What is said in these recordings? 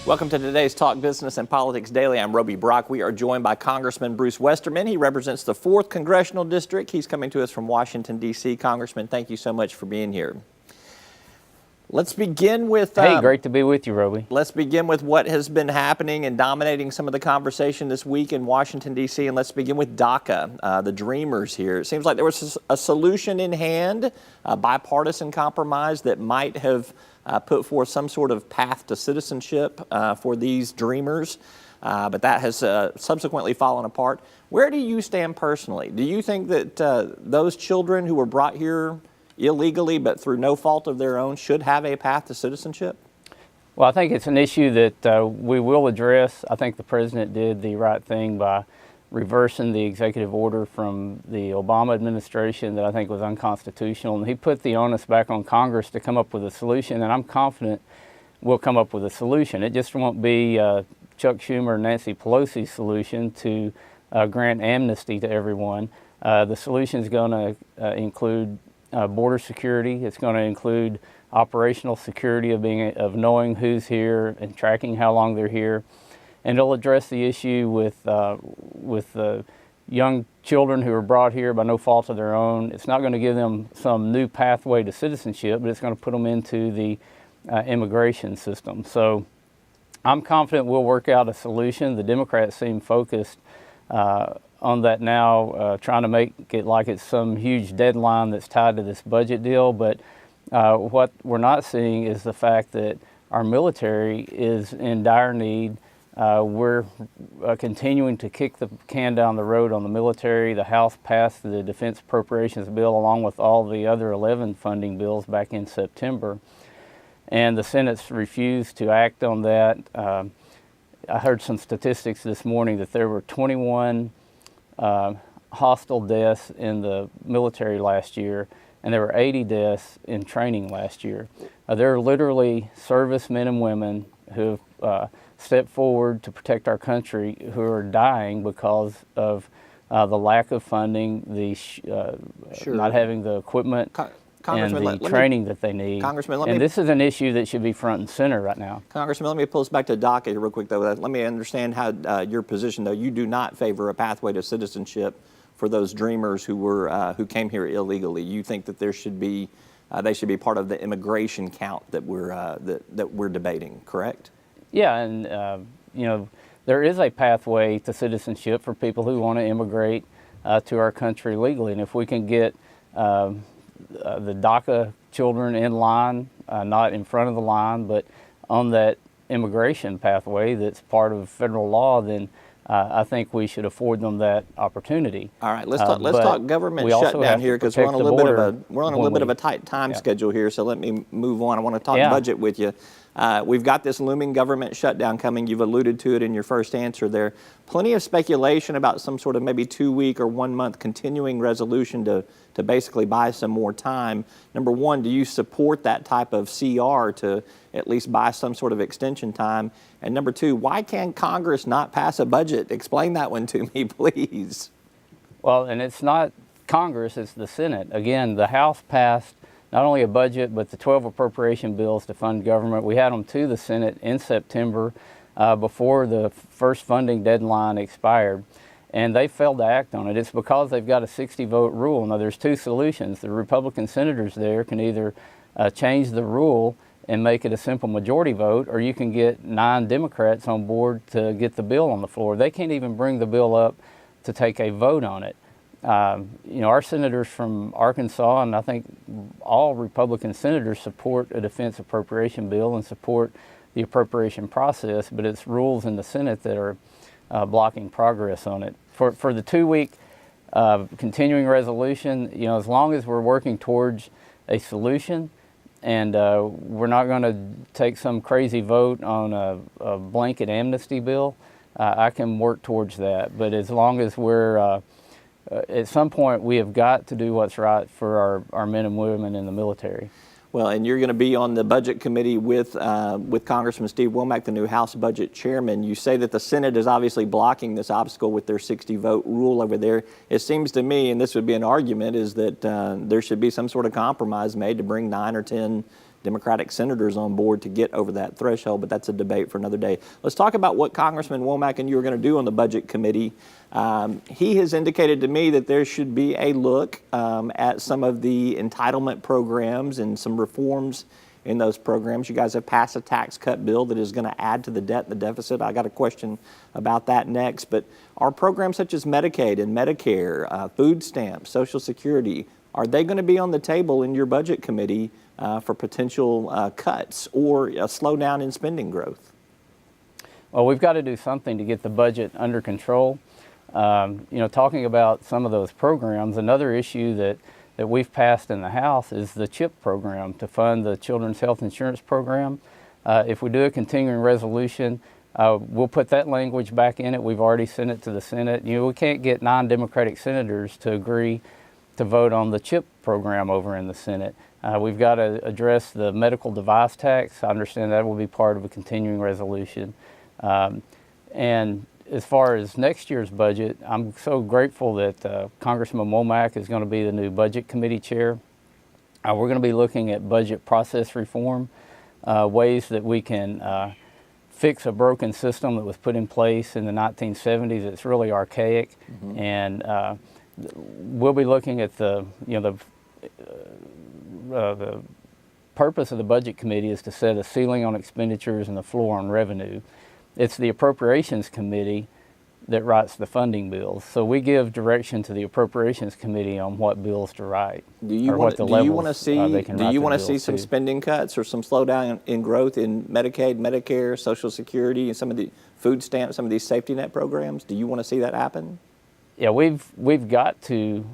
Welcome to today's Talk Business and Politics Daily. I'm Roby Brock. We are joined by Congressman Bruce Westerman. He represents the 4th Congressional District. He's coming to us from Washington, D.C. Congressman, thank you so much for being here. Let's begin with... Hey, great to be with you, Roby. Let's begin with what has been happening and dominating some of the conversation this week in Washington, D.C., and let's begin with DACA, the Dreamers here. It seems like there was a solution in hand, a bipartisan compromise that might have put forth some sort of path to citizenship for these Dreamers, but that has subsequently fallen apart. Where do you stand personally? Do you think that those children who were brought here illegally but through no fault of their own should have a path to citizenship? Well, I think it's an issue that we will address. I think the president did the right thing by reversing the executive order from the Obama administration that I think was unconstitutional. And he put the onus back on Congress to come up with a solution, and I'm confident we'll come up with a solution. It just won't be Chuck Schumer and Nancy Pelosi's solution to grant amnesty to everyone. The solution is going to include border security. It's going to include operational security of knowing who's here and tracking how long they're here. And it'll address the issue with young children who are brought here by no fault of their own. It's not going to give them some new pathway to citizenship, but it's going to put them into the immigration system. So I'm confident we'll work out a solution. The Democrats seem focused on that now, trying to make it like it's some huge deadline that's tied to this budget deal. But what we're not seeing is the fact that our military is in dire need. We're continuing to kick the can down the road on the military. The House passed the Defense Appropriations Bill along with all the other 11 funding bills back in September. And the Senate's refused to act on that. I heard some statistics this morning that there were 21 hostile deaths in the military last year, and there were 80 deaths in training last year. There are literally servicemen and women who have stepped forward to protect our country who are dying because of the lack of funding, not having the equipment and the training that they need. And this is an issue that should be front and center right now. Congressman, let me pull us back to DACA here real quick, though. Let me understand how your position, though. You do not favor a pathway to citizenship for those Dreamers who came here illegally. You think that there should be they should be part of the immigration count that we're debating, correct? Yeah, and you know, there is a pathway to citizenship for people who want to immigrate to our country legally, and if we can get the DACA children in line, not in front of the line, but on that immigration pathway that's part of federal law, then I think we should afford them that opportunity. All right, let's talk government shutdown here, because we're on a little bit of a tight time schedule here. So let me move on. I want to talk budget with you. We've got this looming government shutdown coming. You've alluded to it in your first answer there. Plenty of speculation about some sort of maybe 2-week or 1-month continuing resolution to basically buy some more time. Number one, do you support that type of CR to at least buy some sort of extension time? And number two, why can Congress not pass a budget? Explain that one to me, please. Well, and it's not Congress, it's the Senate. Again, the House passed not only a budget, but the 12 appropriation bills to fund government. We had them to the Senate in September before the first funding deadline expired, and they failed to act on it. It's because they've got a 60-vote rule. Now, there's two solutions. The Republican senators there can either change the rule and make it a simple majority vote, or you can get 9 Democrats on board to get the bill on the floor. They can't even bring the bill up to take a vote on it. You know, our senators from Arkansas, and I think all Republican senators, support a defense appropriation bill and support the appropriation process, but it's rules in the Senate that are blocking progress on it. For the 2-week continuing resolution, you know, as long as we're working towards a solution, and we're not going to take some crazy vote on a blanket amnesty bill, I can work towards that. But as long as we're at some point, we have got to do what's right for our men and women in the military. Well, and you're going to be on the Budget Committee with Congressman Steve Womack, the new House Budget Chairman. You say that the Senate is obviously blocking this obstacle with their 60-vote rule over there. It seems to me, and this would be an argument, is that there should be some sort of compromise made to bring 9 or 10 Democratic senators on board to get over that threshold, but that's a debate for another day. Let's talk about what Congressman Womack and you are going to do on the Budget Committee. He has indicated to me that there should be a look at some of the entitlement programs and some reforms in those programs. You guys have passed a tax cut bill that is going to add to the debt and the deficit. I got a question about that next. But are programs such as Medicaid and Medicare, food stamps, Social Security, are they going to be on the table in your Budget Committee for potential cuts or a slowdown in spending growth? Well, we've got to do something to get the budget under control. Talking about some of those programs, another issue that we've passed in the House is the CHIP program to fund the Children's Health Insurance Program. If we do a continuing resolution, we'll put that language back in it. We've already sent it to the Senate. We can't get 9 Democratic senators to agree to vote on the CHIP program over in the Senate. We've got to address the medical device tax. I understand that will be part of a continuing resolution. And as far as next year's budget, I'm so grateful that Congressman Womack is going to be the new Budget Committee chair. We're going to be looking at budget process reform, ways that we can fix a broken system that was put in place in the 1970s. It's really archaic, and we'll be looking at the purpose of the Budget Committee is to set a ceiling on expenditures and the floor on revenue. It's the Appropriations Committee that writes the funding bills. So we give direction to the Appropriations Committee on what bills to write. Do you want to see some spending cuts or some slowdown in growth in Medicaid, Medicare, Social Security, and some of the food stamps, some of these safety net programs? Do you want to see that happen? Yeah, we've got to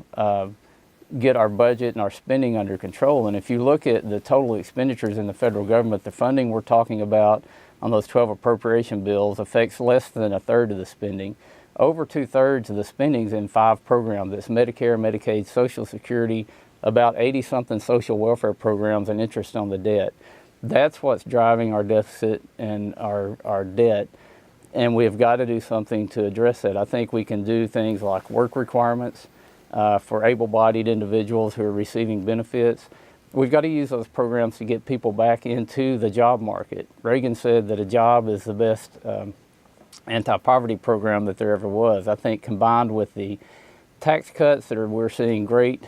get our budget and our spending under control. And if you look at the total expenditures in the federal government, the funding we're talking about on those 12 appropriation bills affects less than a third of the spending. Over 2/3 of the spending is in 5 programs. It's Medicare, Medicaid, Social Security, about 80-something social welfare programs, and interest on the debt. That's what's driving our deficit and our debt, and we've got to do something to address that. I think we can do things like work requirements for able-bodied individuals who are receiving benefits. We've got to use those programs to get people back into the job market. Reagan said that a job is the best anti-poverty program that there ever was. I think combined with the tax cuts we're seeing great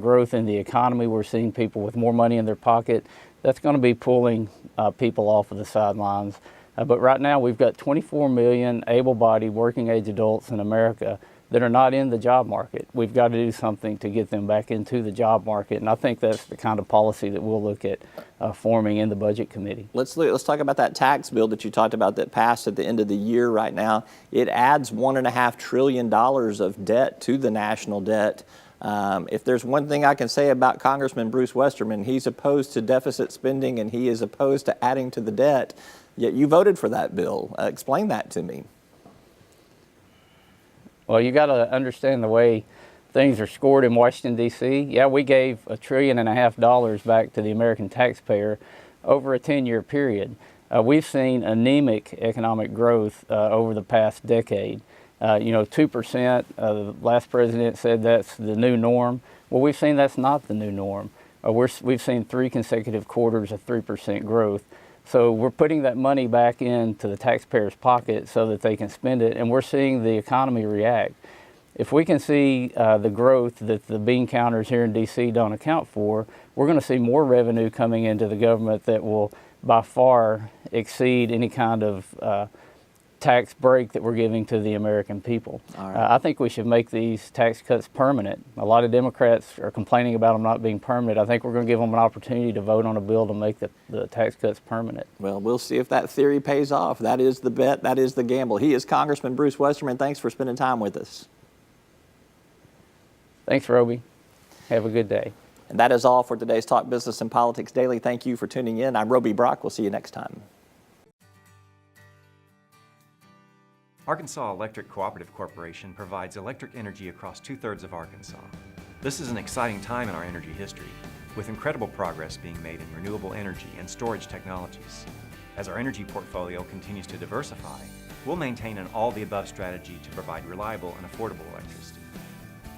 growth in the economy. We're seeing people with more money in their pocket. That's going to be pulling people off of the sidelines. But right now we've got 24 million able-bodied working-age adults in America that are not in the job market. We've got to do something to get them back into the job market, and I think that's the kind of policy that we'll look at forming in the Budget Committee. Let's talk about that tax bill that you talked about that passed at the end of the year right now. It adds $1.5 trillion of debt to the national debt. If there's one thing I can say about Congressman Bruce Westerman, he's opposed to deficit spending and he is opposed to adding to the debt, yet you voted for that bill. Explain that to me. Well, you got to understand the way things are scored in Washington, D.C. Yeah, we gave $1.5 trillion back to the American taxpayer over a 10-year period. We've seen anemic economic growth over the past decade. 2%, the last president said that's the new norm. Well, we've seen that's not the new norm. We've seen 3 consecutive quarters of 3% growth. So we're putting that money back into the taxpayers' pocket so that they can spend it, and we're seeing the economy react. If we can see the growth that the bean counters here in D.C. don't account for, we're going to see more revenue coming into the government that will by far exceed any kind of tax break that we're giving to the American people. All right. I think we should make these tax cuts permanent. A lot of Democrats are complaining about them not being permanent. I think we're going to give them an opportunity to vote on a bill to make the tax cuts permanent. Well, we'll see if that theory pays off. That is the bet. That is the gamble. He is Congressman Bruce Westerman. Thanks for spending time with us. Thanks, Roby. Have a good day. And that is all for today's Talk Business and Politics Daily. Thank you for tuning in. I'm Roby Brock. We'll see you next time. Arkansas Electric Cooperative Corporation provides electric energy across 2/3 of Arkansas. This is an exciting time in our energy history, with incredible progress being made in renewable energy and storage technologies. As our energy portfolio continues to diversify, we'll maintain an all-the-above strategy to provide reliable and affordable electricity.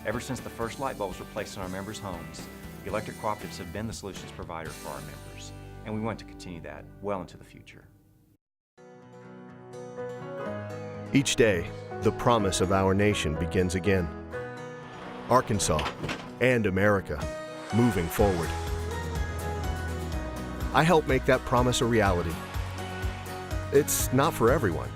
Ever since the first light bulbs were placed in our members' homes, the electric cooperatives have been the solutions provider for our members. and we want to continue that well into the future. Each day, the promise of our nation begins again. Arkansas and America moving forward. I help make that promise a reality. It's not for everyone,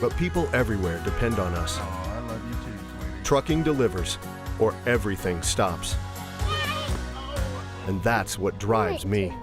but people everywhere depend on us. Oh, I love you too, sweetie. Trucking delivers, or everything stops. And that's what drives me.